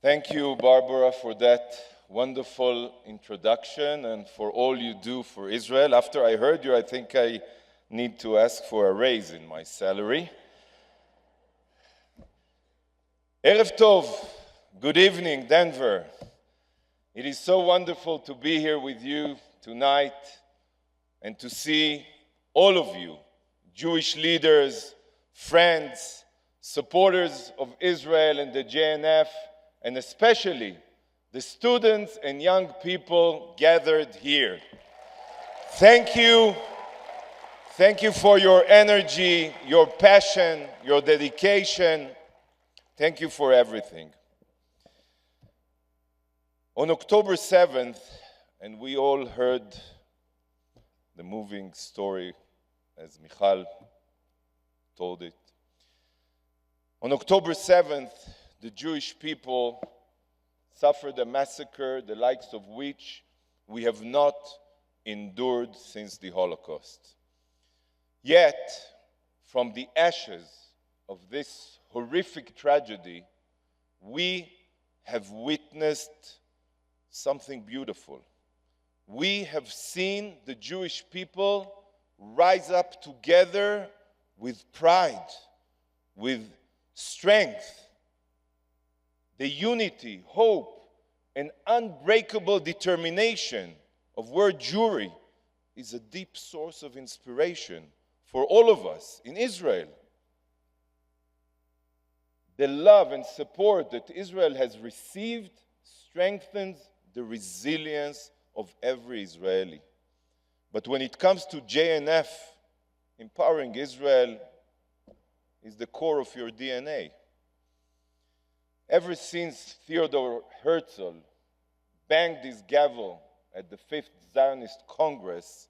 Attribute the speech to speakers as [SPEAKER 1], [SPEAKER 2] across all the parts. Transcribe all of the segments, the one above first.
[SPEAKER 1] Thank you, Barbara, for that wonderful introduction and for all you do for Israel. After I heard you, I think I need to ask for a raise in my salary. Erev Tov, good evening, Denver. It is so wonderful to be here with you tonight and to see all of you, Jewish leaders, friends, supporters of Israel and the JNF, and especially the students and young people gathered here. Thank you. Thank you for your energy, your passion, your dedication. Thank you for everything. On October 7th, and we all heard the moving story as Michal told it. On October 7th, the Jewish people suffered a massacre, the likes of which we have not endured since the Holocaust. Yet, from the ashes of this horrific tragedy, we have witnessed something beautiful. We have seen the Jewish people rise up together with pride, with strength. The unity, hope, and unbreakable determination of World Jewry is a deep source of inspiration for all of us in Israel. The love and support that Israel has received strengthens the resilience of every Israeli. But when it comes to JNF, empowering Israel is the core of your DNA. Ever since Theodor Herzl banged his gavel at the Fifth Zionist Congress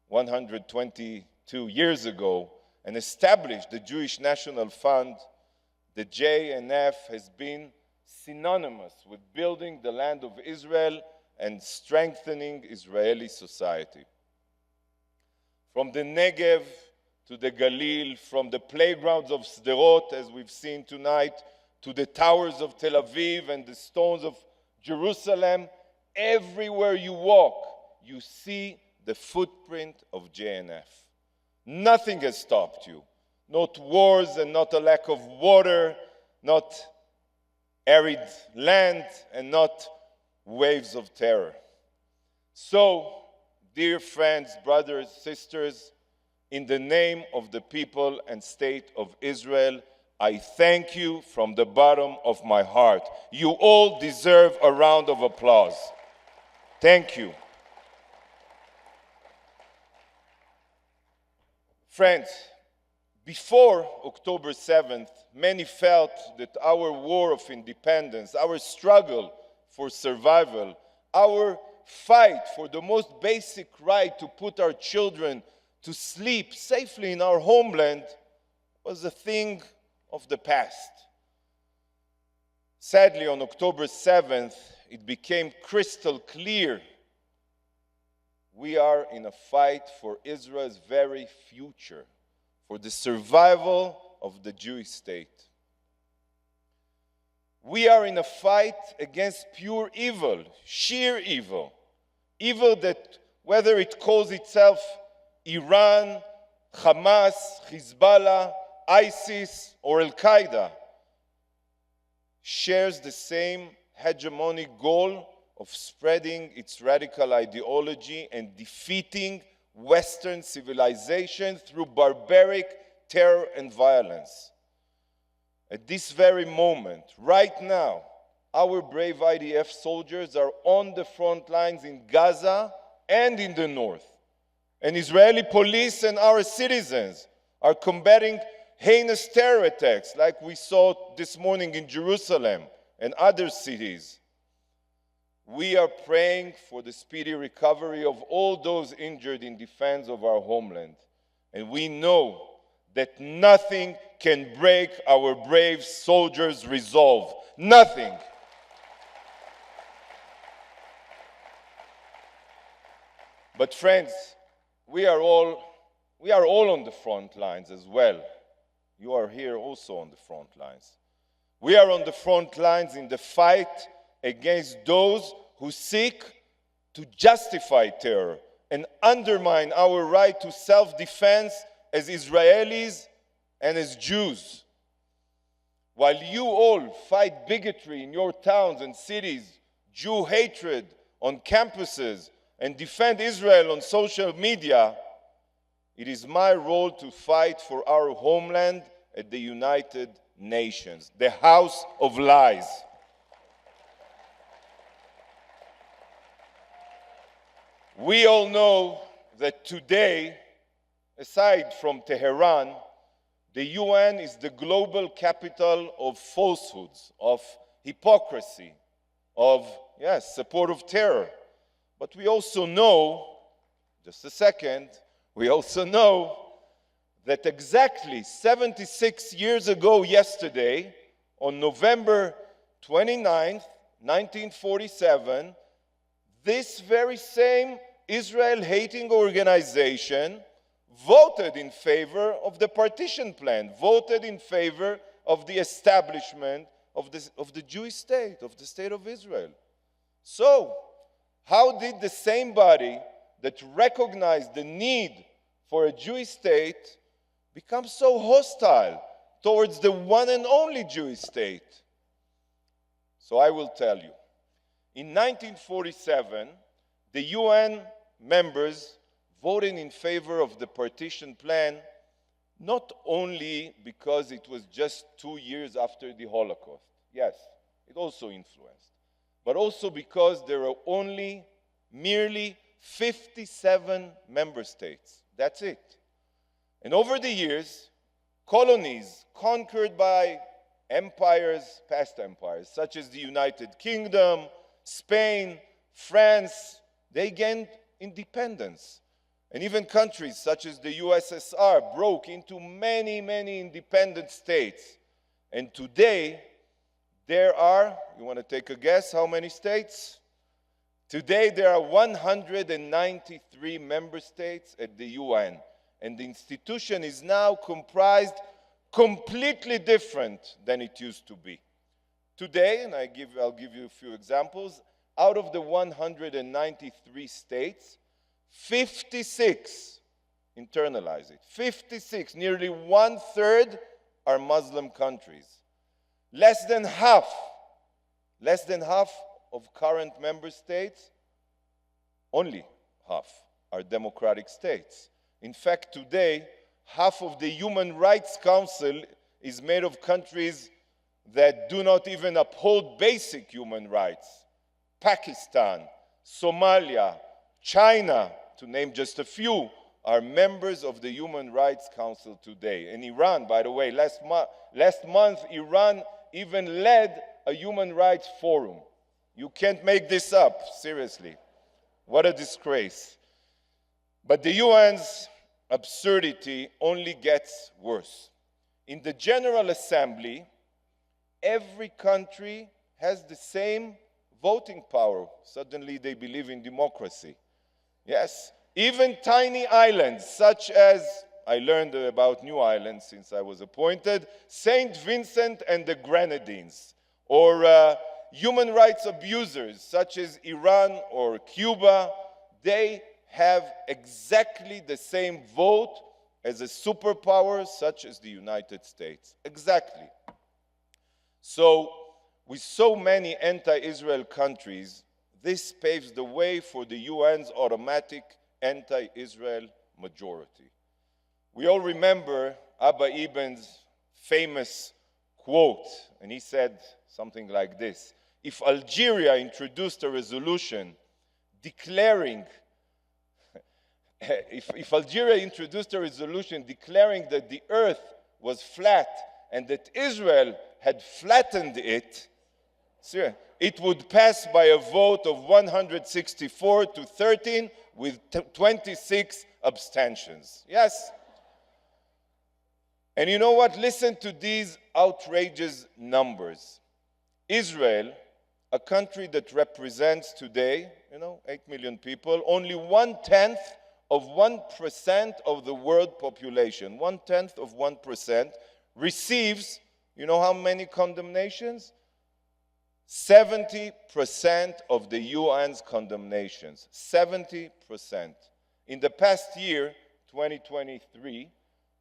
[SPEAKER 1] 122 years ago and established the Jewish National Fund, the JNF has been synonymous with building the land of Israel and strengthening Israeli society. From the Negev to the Galil, from the playgrounds of Sderot, as we've seen tonight, to the towers of Tel Aviv and the stones of Jerusalem, everywhere you walk, you see the footprint of JNF. Nothing has stopped you. Not wars and not a lack of water, not arid land, and not waves of terror. So, dear friends, brothers, sisters, in the name of the people and state of Israel, I thank you from the bottom of my heart. You all deserve a round of applause. Thank you. Friends, before October 7th, many felt that our war of independence, our struggle for survival, our fight for the most basic right to put our children to sleep safely in our homeland was a thing of the past. Sadly, on October 7th, it became crystal clear we are in a fight for Israel's very future, for the survival of the Jewish state. We are in a fight against pure evil, sheer evil, evil that, whether it calls itself Iran, Hamas, Hezbollah, ISIS, or Al-Qaeda, shares the same hegemonic goal of spreading its radical ideology and defeating Western civilization through barbaric terror and violence. At this very moment, right now, our brave IDF soldiers are on the front lines in Gaza and in the north. And Israeli police and our citizens are combating heinous terror attacks like we saw this morning in Jerusalem and other cities. We are praying for the speedy recovery of all those injured in defense of our homeland. And we know that nothing can break our brave soldiers' resolve. Nothing. But friends, we are all on the front lines as well. You are here also on the front lines. We are on the front lines in the fight against those who seek to justify terror and undermine our right to self-defense as Israelis and as Jews. While you all fight bigotry in your towns and cities, Jew hatred on campuses, and defend Israel on social media, it is my role to fight for our homeland at the United Nations, the house of lies. We all know that today, aside from Tehran, the UN is the global capital of falsehoods, of hypocrisy, of, yes, support of terror. But we also know, just a second, we also know that exactly 76 years ago yesterday, on November 29th, 1947, this very same Israel-hating organization voted in favor of the partition plan, voted in favor of the establishment of the Jewish state, of the state of Israel. So, how did the same body that recognized the need for a Jewish state become so hostile towards the one and only Jewish state? So I will tell you. In 1947, the UN members voted in favor of the partition plan, not only because it was just 2 years after the Holocaust. Yes, it also influenced. But also because there are only merely 57 member states. That's it. And over the years, colonies conquered by empires, past empires, such as the United Kingdom, Spain, France, they gained independence. And even countries such as the USSR broke into many, many independent states. And today, there are, you want to take a guess how many states? Today, there are 193 member states at the UN. And the institution is now comprised completely different than it used to be. Today, and I'll give you a few examples, out of the 193 states, 56, internalize it, 56, nearly 1/3 are Muslim countries. Less than half of current member states, only half, are democratic states. In fact, today, half of the Human Rights Council is made of countries that do not even uphold basic human rights. Pakistan, Somalia, China, to name just a few, are members of the Human Rights Council today. And Iran, by the way, last month, Iran even led a human rights forum. You can't make this up, seriously. What a disgrace. But the UN's absurdity only gets worse. In the General Assembly, every country has the same voting power. Suddenly they believe in democracy. Yes, even tiny islands such as, I learned about new islands since I was appointed, St. Vincent and the Grenadines, or human rights abusers such as Iran or Cuba, they have exactly the same vote as a superpower such as the United States. Exactly. So, with so many anti-Israel countries, this paves the way for the UN's automatic anti-Israel majority. We all remember Abba Eban's famous quote, and he said something like this: if Algeria introduced a resolution declaring if Algeria introduced a resolution declaring that the earth was flat and that Israel had flattened it, it would pass by a vote of 164 to 13 with 26 abstentions. Yes. And you know what? Listen to these outrageous numbers. Israel, a country that represents today, 8 million people, only 1/10 of 1% of the world population, 1/10 of 1%, receives You know how many condemnations? 70% of the UN's condemnations. 70%. In the past year, 2023,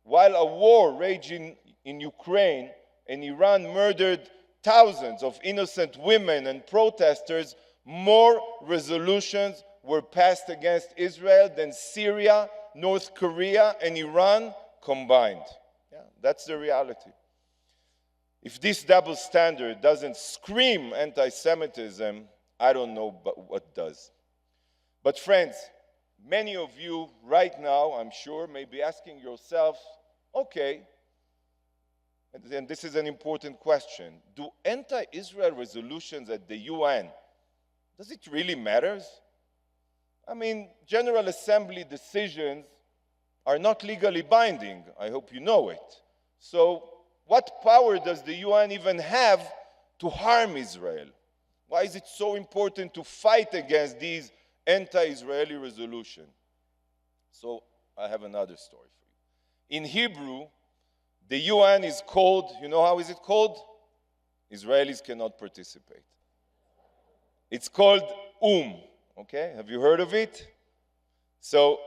[SPEAKER 1] while a war raging in Ukraine and Iran murdered thousands of innocent women and protesters, more resolutions were passed against Israel than Syria, North Korea, and Iran combined. Yeah, that's the reality. If this double standard doesn't scream anti-Semitism, I don't know what does. But friends, many of you right now, I'm sure, may be asking yourself, okay, and this is an important question, do anti-Israel resolutions at the UN, does it really matter? I mean, General Assembly decisions are not legally binding. I hope you know it. So what power does the UN even have to harm Israel? Why is it so important to fight against these anti-Israeli resolutions? So I have another story for you. In Hebrew, the UN is called, you know how is it called? Israelis cannot participate. It's called okay? Have you heard of it? So,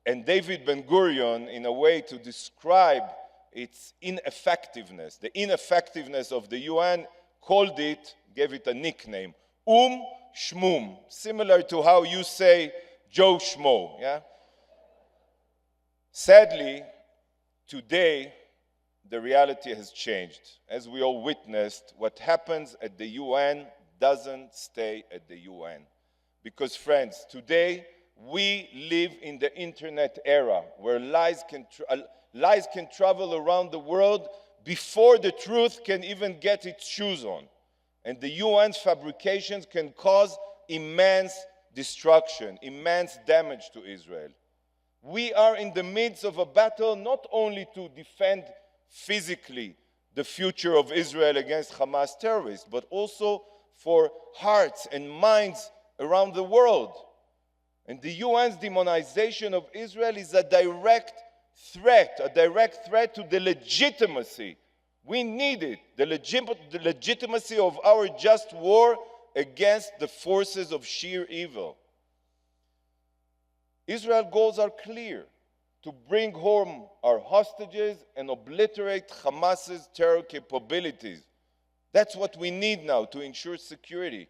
[SPEAKER 1] and David Ben-Gurion, in a way to describe its ineffectiveness, the ineffectiveness of the UN, called it, gave it a nickname, Shmum, similar to how you say Joe Schmo, yeah? Sadly, today, the reality has changed. As we all witnessed, what happens at the UN doesn't stay at the UN. Because friends, today we live in the internet era where lies can travel around the world before the truth can even get its shoes on. And the UN's fabrications can cause immense destruction, immense damage to Israel. We are in the midst of a battle not only to defend physically the future of Israel against Hamas terrorists, but also for hearts and minds around the world. And the UN's demonization of Israel is a direct threat to the legitimacy. We need it, the legitimacy of our just war against the forces of sheer evil. Israel's goals are clear: to bring home our hostages and obliterate Hamas's terror capabilities. That's what we need now to ensure security.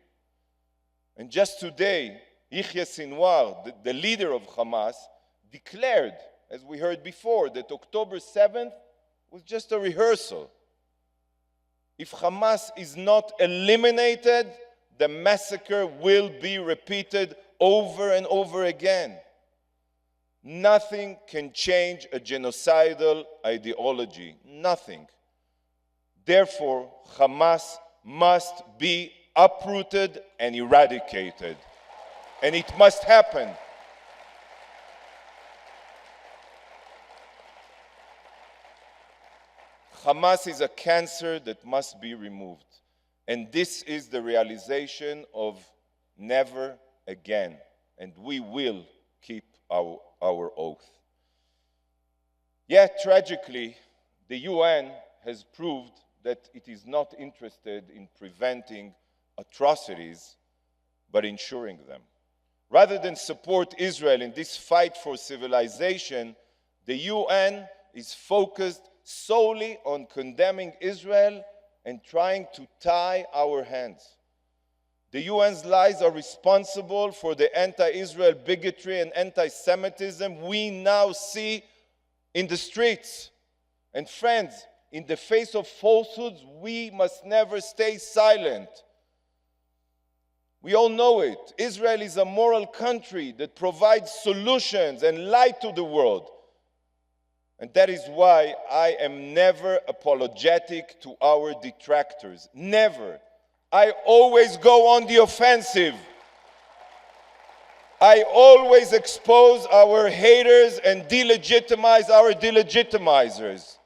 [SPEAKER 1] And just today, Yahya Sinwar, the leader of Hamas, declared, as we heard before, that October 7th was just a rehearsal. If Hamas is not eliminated, the massacre will be repeated over and over again. Nothing can change a genocidal ideology. Nothing. Therefore, Hamas must be uprooted and eradicated. And it must happen. Hamas is a cancer that must be removed. And this is the realization of never again. And we will keep our oath. Yet, tragically, the UN has proved that it is not interested in preventing atrocities, but ensuring them. Rather than support Israel in this fight for civilization, the UN is focused solely on condemning Israel and trying to tie our hands. The UN's lies are responsible for the anti-Israel bigotry and anti-Semitism we now see in the streets. And friends, in the face of falsehoods, we must never stay silent. We all know it. Israel is a moral country that provides solutions and light to the world. And that is why I am never apologetic to our detractors. Never. I always go on the offensive. I always expose our haters and delegitimize our delegitimizers.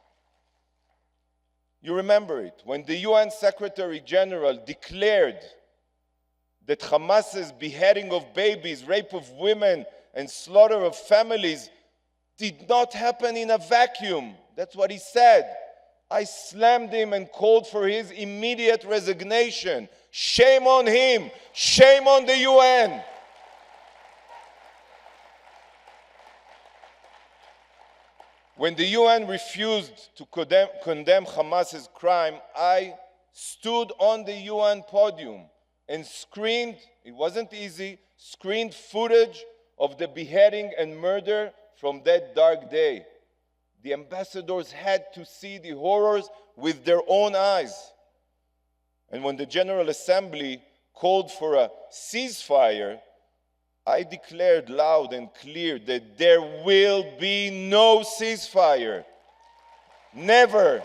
[SPEAKER 1] You remember it, when the UN Secretary General declared that Hamas's beheading of babies, rape of women, and slaughter of families did not happen in a vacuum. That's what he said. I slammed him and called for his immediate resignation. Shame on him. Shame on the UN. When the UN refused to condemn Hamas's crime, I stood on the UN podium and screened, it wasn't easy, screened footage of the beheading and murder from that dark day. The ambassadors had to see the horrors with their own eyes. And when the General Assembly called for a ceasefire, I declared loud and clear that there will be no ceasefire. Never.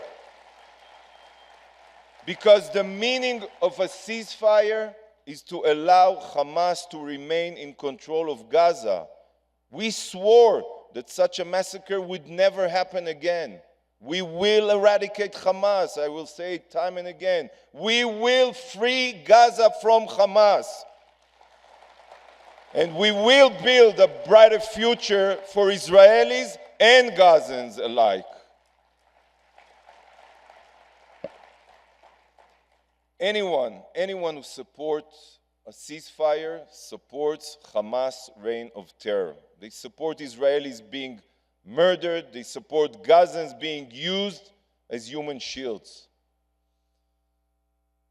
[SPEAKER 1] Because the meaning of a ceasefire is to allow Hamas to remain in control of Gaza. We swore that such a massacre would never happen again. We will eradicate Hamas. I will say it time and again. We will free Gaza from Hamas. And we will build a brighter future for Israelis and Gazans alike. Anyone who supports a ceasefire supports Hamas' reign of terror. They support Israelis being murdered. They support Gazans being used as human shields.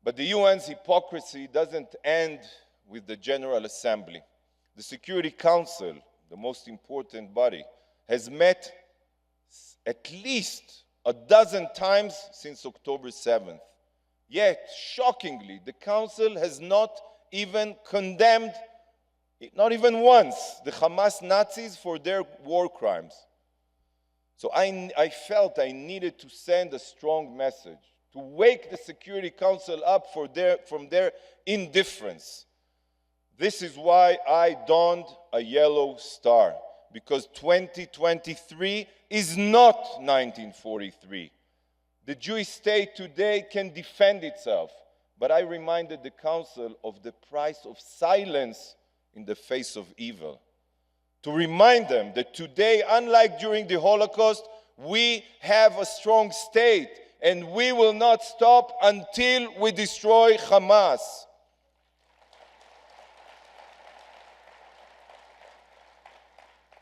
[SPEAKER 1] But the UN's hypocrisy doesn't end with the General Assembly. The Security Council, the most important body, has met at least a dozen times since October 7th. Yet, shockingly, the Council has not even condemned, not even once, the Hamas Nazis for their war crimes. So I felt I needed to send a strong message, to wake the Security Council up from their indifference. This is why I donned a yellow star, because 2023 is not 1943. The Jewish state today can defend itself, but I reminded the Council of the price of silence in the face of evil. To remind them that today, unlike during the Holocaust, we have a strong state, and we will not stop until we destroy Hamas.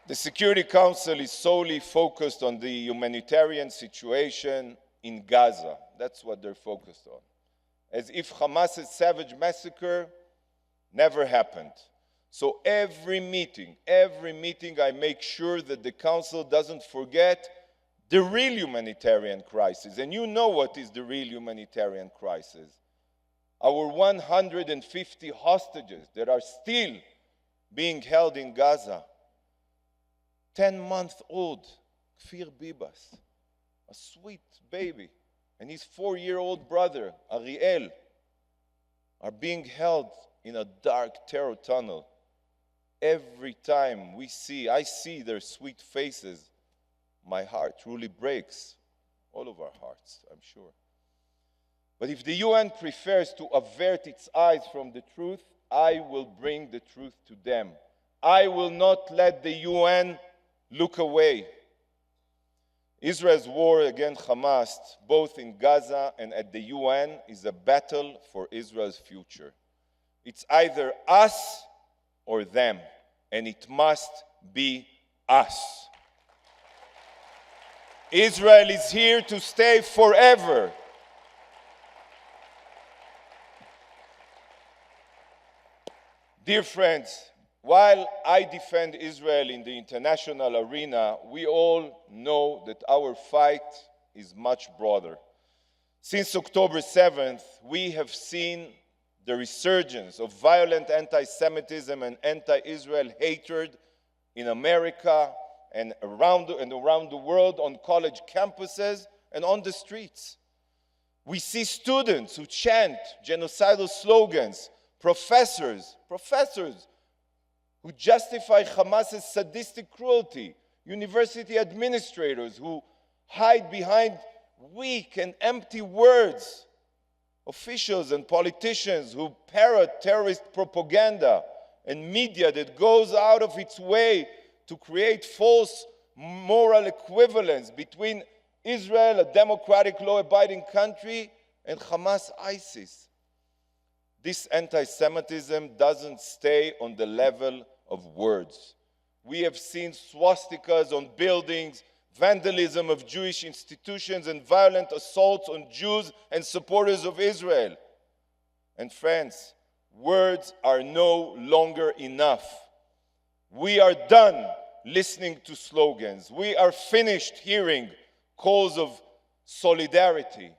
[SPEAKER 1] The Security Council is solely focused on the humanitarian situation in Gaza. That's what they're focused on. As if Hamas's savage massacre never happened. So every meeting, I make sure that the Council doesn't forget the real humanitarian crisis. And you know what is the real humanitarian crisis. Our 150 hostages that are still being held in Gaza. 10-month-old Kfir Bibas, a sweet baby, and his 4-year-old brother, Ariel, are being held in a dark terror tunnel. Every time I see their sweet faces, my heart truly breaks. All of our hearts, I'm sure. But if the UN prefers to avert its eyes from the truth, I will bring the truth to them. I will not let the UN look away. Israel's war against Hamas, both in Gaza and at the UN, is a battle for Israel's future. It's either us or them, and it must be us. Israel is here to stay forever. Dear friends, while I defend Israel in the international arena, we all know that our fight is much broader. Since October 7th, we have seen the resurgence of violent anti-Semitism and anti-Israel hatred in America and around the world, on college campuses and on the streets. We see students who chant genocidal slogans, professors who justify Hamas's sadistic cruelty, university administrators who hide behind weak and empty words, officials and politicians who parrot terrorist propaganda, and media that goes out of its way to create false moral equivalence between Israel, a democratic, law-abiding country, and Hamas, ISIS. This anti-Semitism doesn't stay on the level of words. We have seen swastikas on buildings, vandalism of Jewish institutions, and violent assaults on Jews and supporters of Israel. And friends, words are no longer enough. We are done listening to slogans. We are finished hearing calls of solidarity.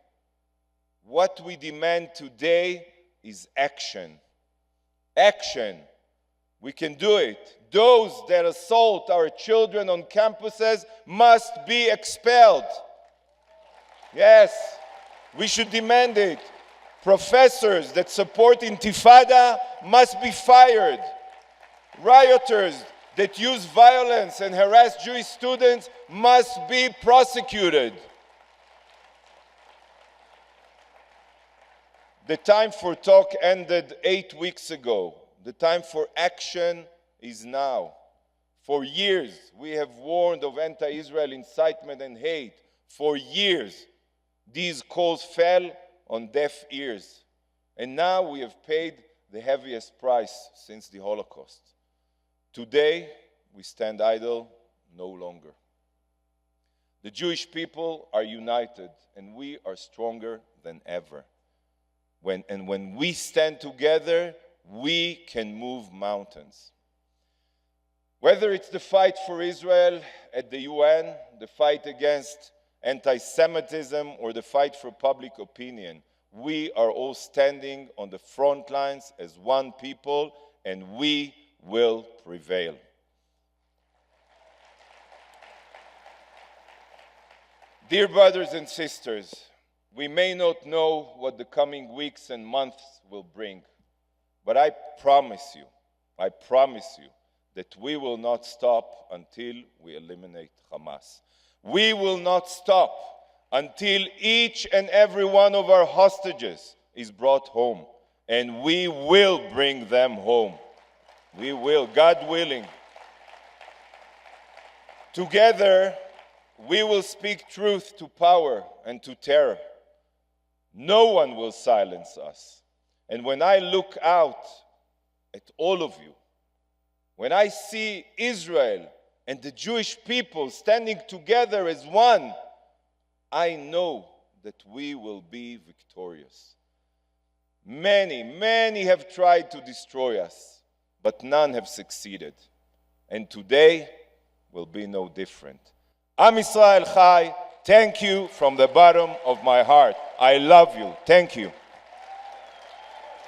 [SPEAKER 1] What we demand today is action. Action. We can do it. Those that assault our children on campuses must be expelled. Yes, we should demand it. Professors that support Intifada must be fired. Rioters that use violence and harass Jewish students must be prosecuted. The time for talk ended 8 weeks ago. The time for action is now. For years, we have warned of anti-Israel incitement and hate. For years, these calls fell on deaf ears. And now we have paid the heaviest price since the Holocaust. Today, we stand idle no longer. The Jewish people are united, and we are stronger than ever. When we stand together, we can move mountains. Whether it's the fight for Israel at the UN, the fight against anti-Semitism, or the fight for public opinion, we are all standing on the front lines as one people, and we will prevail. Dear brothers and sisters, we may not know what the coming weeks and months will bring, but I promise you that we will not stop until we eliminate Hamas. We will not stop until each and every one of our hostages is brought home, and we will bring them home. We will, God willing. Together, we will speak truth to power and to terror. No one will silence us. And when I look out at all of you, when I see Israel and the Jewish people standing together as one, I know that we will be victorious. Many have tried to destroy us, but none have succeeded. And today will be no different. Am Yisrael Chai, thank you from the bottom of my heart. I love you. Thank you.